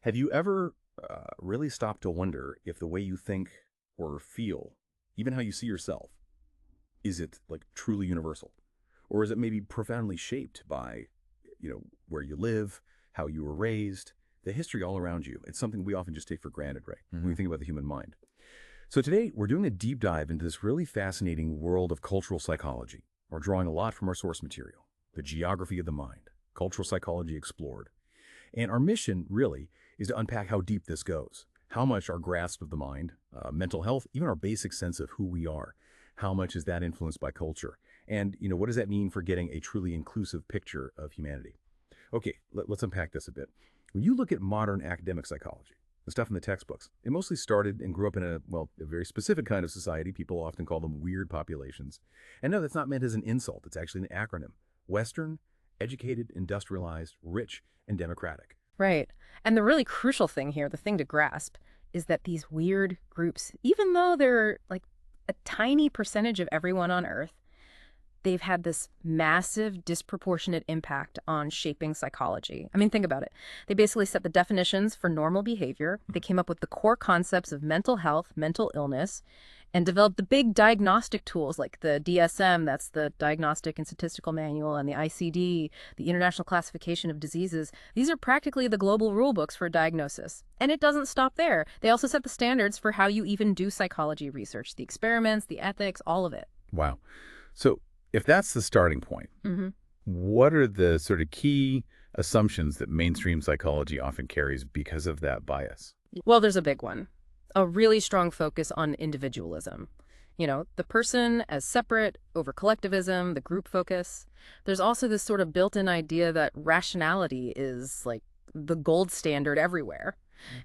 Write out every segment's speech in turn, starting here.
Have you ever really stopped to wonder if the way you think or feel, even how you see yourself, is it like truly universal? Or is it maybe profoundly shaped by, where you live, how you were raised, the history all around you? It's something we often just take for granted, right? When we think about the human mind. So today we're doing a deep dive into this really fascinating world of cultural psychology. We're drawing a lot from our source material, the geography of the mind, cultural psychology explored. And our mission, really, is to unpack how deep this goes, how much our grasp of the mind, mental health, even our basic sense of who we are, how much is that influenced by culture? And, what does that mean for getting a truly inclusive picture of humanity? Okay, let's unpack this a bit. When you look at modern academic psychology, the stuff in the textbooks, it mostly started and grew up in a very specific kind of society. People often call them weird populations. And no, that's not meant as an insult. It's actually an acronym. Western, educated, industrialized, rich, and democratic. Right. And the really crucial thing here, the thing to grasp, is that these weird groups, even though they're like a tiny percentage of everyone on Earth, they've had this massive, disproportionate impact on shaping psychology. I mean, think about it. They basically set the definitions for normal behavior. They came up with the core concepts of mental health, mental illness, and developed the big diagnostic tools like the DSM, that's the Diagnostic and Statistical Manual, and the ICD, the International Classification of Diseases. These are practically the global rule books for diagnosis. And it doesn't stop there. They also set the standards for how you even do psychology research, the experiments, the ethics, all of it. Wow. So if that's the starting point, what are the sort of key assumptions that mainstream psychology often carries because of that bias? Well, there's a big one. A really strong focus on individualism. The person as separate over collectivism, the group focus. There's also this sort of built-in idea that rationality is like the gold standard everywhere.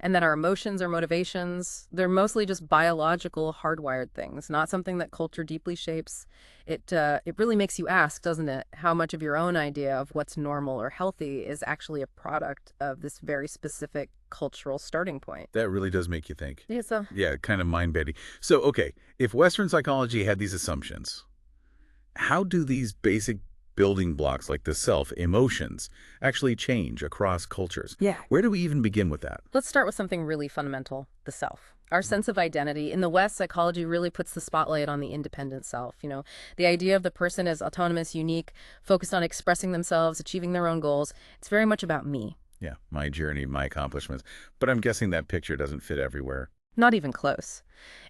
And that our emotions or motivations, they're mostly just biological, hardwired things, not something that culture deeply shapes. It really makes you ask, doesn't it, how much of your own idea of what's normal or healthy is actually a product of this very specific cultural starting point. That really does make you think. Yeah, so Yeah, kind of mind-bending. So, okay, if Western psychology had these assumptions, how do these basic building blocks like the self, emotions, actually change across cultures? yeah. Where do we even begin with that? Let's start with something really fundamental, the self. Our sense of identity. In the West, psychology really puts the spotlight on the independent self. The idea of the person as autonomous, unique, focused on expressing themselves, achieving their own goals. It's very much about me. Yeah, my journey, my accomplishments. But I'm guessing that picture doesn't fit everywhere. Not even close.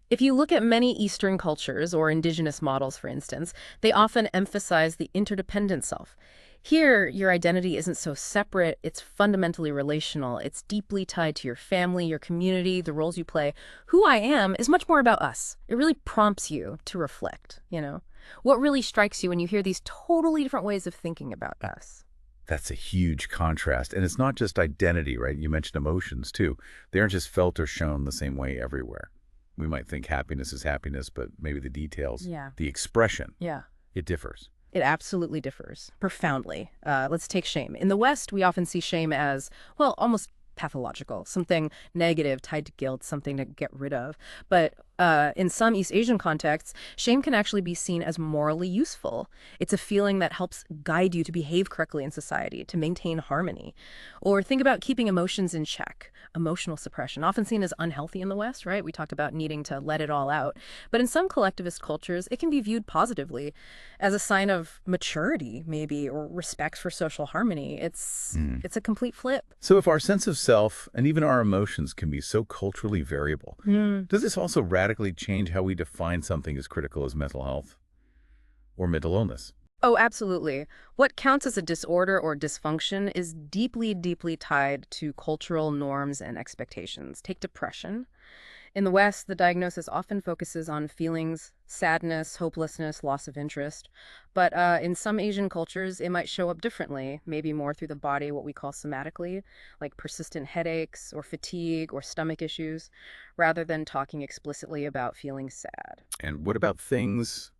If you look at many Eastern cultures or indigenous models, for instance, they often emphasize the interdependent self. Here, your identity isn't so separate, it's fundamentally relational. It's deeply tied to your family, your community, the roles you play. Who I am is much more about us. It really prompts you to reflect. What really strikes you when you hear these totally different ways of thinking about us? That's a huge contrast. And it's not just identity, right? You mentioned emotions, too. They aren't just felt or shown the same way everywhere. We might think happiness is happiness, but maybe the details, the expression, it differs. It absolutely differs, profoundly. Let's take shame. In the West, we often see shame as, well, almost pathological, something negative tied to guilt, something to get rid of. But in some East Asian contexts, shame can actually be seen as morally useful. It's a feeling that helps guide you to behave correctly in society, to maintain harmony. Or think about keeping emotions in check. Emotional suppression, often seen as unhealthy in the West, right? We talk about needing to let it all out. But in some collectivist cultures, it can be viewed positively as a sign of maturity, maybe, or respect for social harmony. It's a complete flip. So if our sense of self and even our emotions can be so culturally variable, does this also radically change how we define something as critical as mental health or mental illness? Oh, absolutely. What counts as a disorder or dysfunction is deeply, deeply tied to cultural norms and expectations. Take depression. In the West, the diagnosis often focuses on feelings, sadness, hopelessness, loss of interest. But in some Asian cultures, it might show up differently, maybe more through the body, what we call somatically, like persistent headaches or fatigue or stomach issues, rather than talking explicitly about feeling sad. And what about things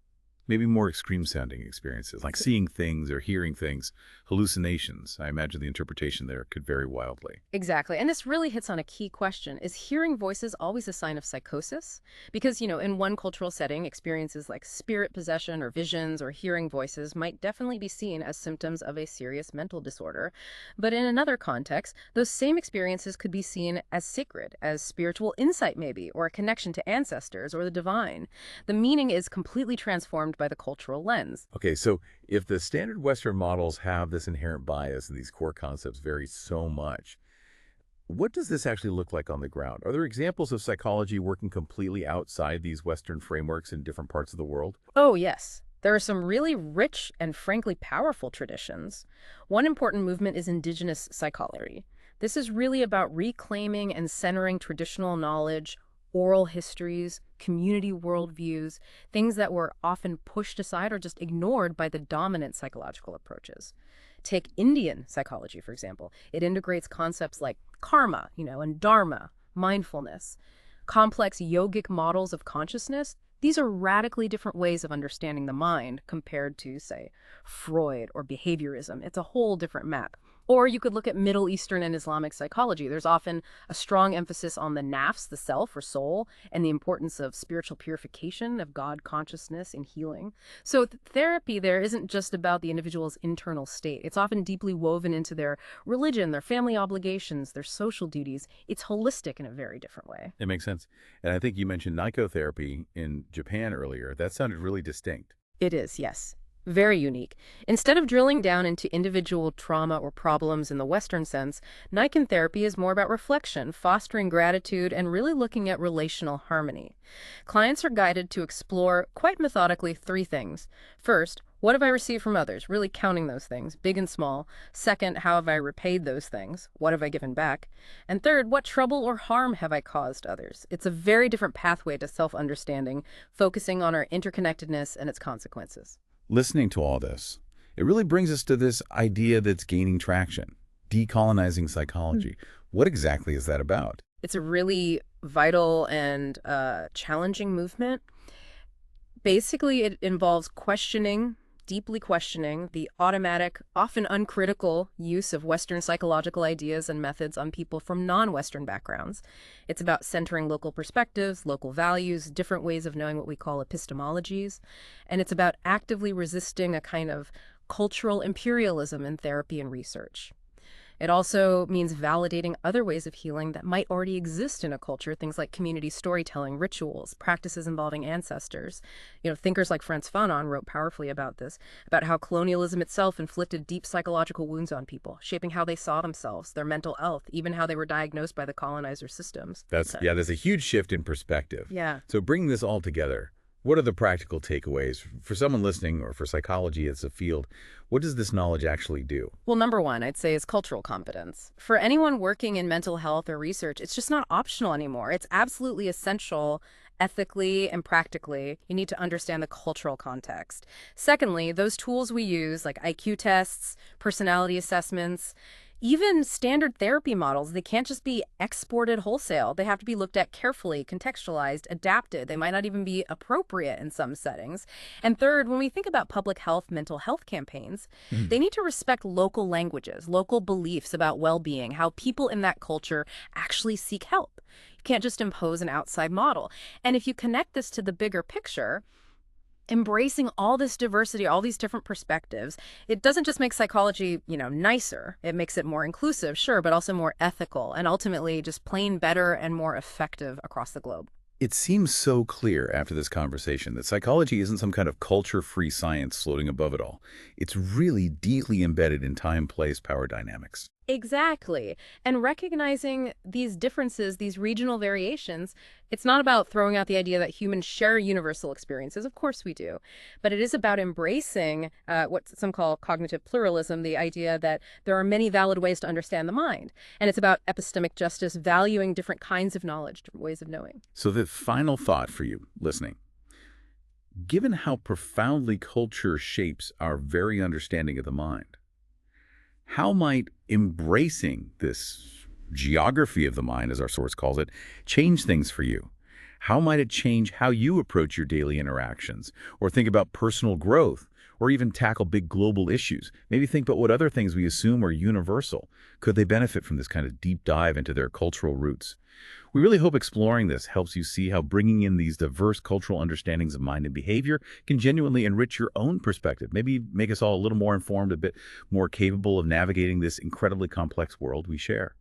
maybe more extreme-sounding experiences, like seeing things or hearing things, hallucinations. I imagine the interpretation there could vary wildly. Exactly. And this really hits on a key question. Is hearing voices always a sign of psychosis? Because, in one cultural setting, experiences like spirit possession or visions or hearing voices might definitely be seen as symptoms of a serious mental disorder. But in another context, those same experiences could be seen as sacred, as spiritual insight maybe, or a connection to ancestors or the divine. The meaning is completely transformed by the cultural lens. Okay, so if the standard Western models have this inherent bias and these core concepts vary so much, what does this actually look like on the ground? Are there examples of psychology working completely outside these Western frameworks in different parts of the world? Oh, yes. There are some really rich and frankly powerful traditions. One important movement is indigenous psychology. This is really about reclaiming and centering traditional knowledge, oral histories, community worldviews, things that were often pushed aside or just ignored by the dominant psychological approaches. Take Indian psychology, for example. It integrates concepts like karma, and dharma, mindfulness, complex yogic models of consciousness. These are radically different ways of understanding the mind compared to, say, Freud or behaviorism. It's a whole different map. Or you could look at Middle Eastern and Islamic psychology. There's often a strong emphasis on the nafs, the self or soul, and the importance of spiritual purification, of God consciousness in healing. So therapy there isn't just about the individual's internal state. It's often deeply woven into their religion, their family obligations, their social duties. It's holistic in a very different way. It makes sense. And I think you mentioned Nikotherapy in Japan earlier. That sounded really distinct. It is, yes. Very unique. Instead of drilling down into individual trauma or problems in the Western sense, Niken therapy is more about reflection, fostering gratitude, and really looking at relational harmony. Clients are guided to explore, quite methodically, three things. First, what have I received from others? Really counting those things, big and small. Second, how have I repaid those things? What have I given back? And third, what trouble or harm have I caused others? It's a very different pathway to self-understanding, focusing on our interconnectedness and its consequences. Listening to all this, it really brings us to this idea that's gaining traction, decolonizing psychology. What exactly is that about? It's a really vital and challenging movement. Basically, it involves deeply questioning the automatic, often uncritical use of Western psychological ideas and methods on people from non-Western backgrounds. It's about centering local perspectives, local values, different ways of knowing what we call epistemologies. And it's about actively resisting a kind of cultural imperialism in therapy and research. It also means validating other ways of healing that might already exist in a culture, things like community storytelling, rituals, practices involving ancestors. Thinkers like Frantz Fanon wrote powerfully about this, about how colonialism itself inflicted deep psychological wounds on people, shaping how they saw themselves, their mental health, even how they were diagnosed by the colonizer systems. There's a huge shift in perspective. Yeah. So bringing this all together, what are the practical takeaways for someone listening or for psychology as a field? What does this knowledge actually do? Well, number one, I'd say, is cultural competence. For anyone working in mental health or research, it's just not optional anymore. It's absolutely essential ethically and practically. You need to understand the cultural context. Secondly, those tools we use, like IQ tests, personality assessments, even standard therapy models, they can't just be exported wholesale. They have to be looked at carefully, contextualized, adapted. They might not even be appropriate in some settings. And third, when we think about public health, mental health campaigns, they need to respect local languages, local beliefs about well-being, how people in that culture actually seek help. You can't just impose an outside model. And if you connect this to the bigger picture, embracing all this diversity, all these different perspectives, it doesn't just make psychology, nicer. It makes it more inclusive, sure, but also more ethical and ultimately just plain better and more effective across the globe. It seems so clear after this conversation that psychology isn't some kind of culture-free science floating above it all. It's really deeply embedded in time, place, power dynamics. Exactly. And recognizing these differences, these regional variations, it's not about throwing out the idea that humans share universal experiences. Of course we do. But it is about embracing what some call cognitive pluralism, the idea that there are many valid ways to understand the mind. And it's about epistemic justice, valuing different kinds of knowledge, different ways of knowing. So the final thought for you listening, given how profoundly culture shapes our very understanding of the mind, how might embracing this geography of the mind, as our source calls it, change things for you? How might it change how you approach your daily interactions, or think about personal growth, or even tackle big global issues? Maybe think about what other things we assume are universal. Could they benefit from this kind of deep dive into their cultural roots? We really hope exploring this helps you see how bringing in these diverse cultural understandings of mind and behavior can genuinely enrich your own perspective, maybe make us all a little more informed, a bit more capable of navigating this incredibly complex world we share.